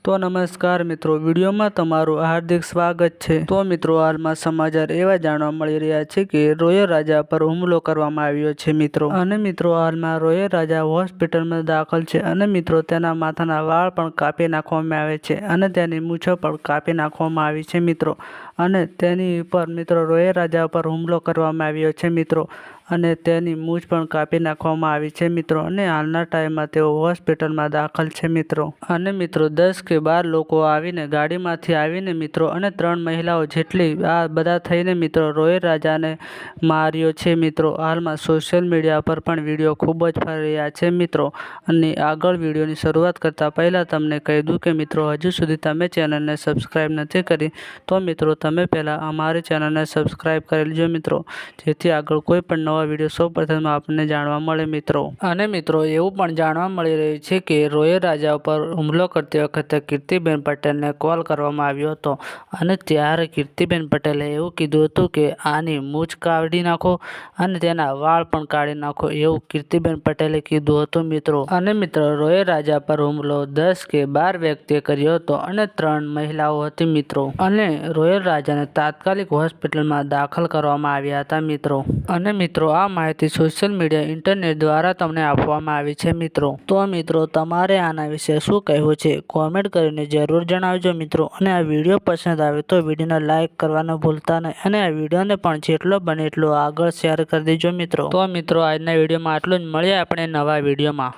તો નમસ્કાર મિત્રો, વિડીયોમાં તમારું હાર્દિક સ્વાગત છે। તો મિત્રો, હાલમાં સમાચાર એવા જાણવા મળી રહ્યા છે કે રોયલ રાજા પર હુમલો કરવામાં આવ્યો છે મિત્રો। અને મિત્રો, હાલમાં રોયલ રાજા હોસ્પિટલમાં દાખલ છે અને મિત્રો તેના માથાના વાળ પણ કાપી નાખવામાં આવે છે અને તેની મૂછો પણ કાપી નાખવામાં આવી છે મિત્રો। અને તેની ઉપર મિત્રો રોયલ રાજા પર હુમલો કરવામાં આવ્યો છે મિત્રો અને તેની મૂછ પણ કાપી નાખવામાં આવી છે મિત્રો। અને હાલના ટાઈમમાં તેઓ હોસ્પિટલમાં દાખલ છે મિત્રો। અને મિત્રો 10 કે 12 લોકો આવીને ગાડીમાંથી આવીને મિત્રો અને 3 મહિલાઓ જેટલી આ બધા થઈને મિત્રો રોયલ રાજાને માર્યો છે મિત્રો। હાલમાં સોશિયલ મીડિયા પર પણ વિડીયો ખૂબ જ ફરી રહ્યા છે મિત્રો। અને આગળ વિડીયોની શરૂઆત કરતા પહેલા તમને કહી દઉં કે મિત્રો, હજુ સુધી તમે ચેનલને સબસ્ક્રાઇબ નથી કરી તો મિત્રો તમે પહેલા અમારી ચેનલને સબસ્ક્રાઇબ કરી લેજો મિત્રો, જેથી આગળ કોઈ પણ નવા વિડીયો સૌપ્રથમ આપને જાણવા મળે મિત્રો। અને મિત્રો, એવું પણ જાણવા મળી રહ્યું છે કે રોયલ રાજા ઉપર હુમલો કરતી વખતે કીર્તિબેન પટેલને કોલ કરવામાં આવ્યો હતો અને ત્યારે કીર્તિબેન પટેલે એવું કીધું હતું કે આની મૂછ કાઢી નાખો અને તેના વાળ પણ કાઢી નાખો, એવું કીર્તિબેન પટેલે કીધું હતું મિત્રો। અને મિત્રો, રોયલ રાજા પર હુમલો 10 કે 12 વ્યક્તિએ કર્યો હતો અને 3 મહિલાઓ હતી મિત્રો। અને રોયલ રાજાને તાત્કાલિક હોસ્પિટલમાં દાખલ કરવામાં આવ્યા હતા મિત્રો। અને મિત્રો, આ માહિતી સોશિયલ મીડિયા ઇન્ટરનેટ દ્વારા તમને આપવામાં આવી છે મિત્રો। તો મિત્રો, તમારે આના વિશે શું કહેવું છે કોમેન્ટ કરીને જરૂર જણાવજો મિત્રો। અને આ વિડીયો પસંદ આવે તો વિડીયોને લાઇક કરવાનું ભૂલતા નહીં અને આ વિડીયોને પણ જેટલો બને એટલો આગળ શેર કરી દેજો મિત્રો। તો મિત્રો, આજના વિડીયોમાં આટલું જ, મળીએ આપણે નવા વિડીયોમાં।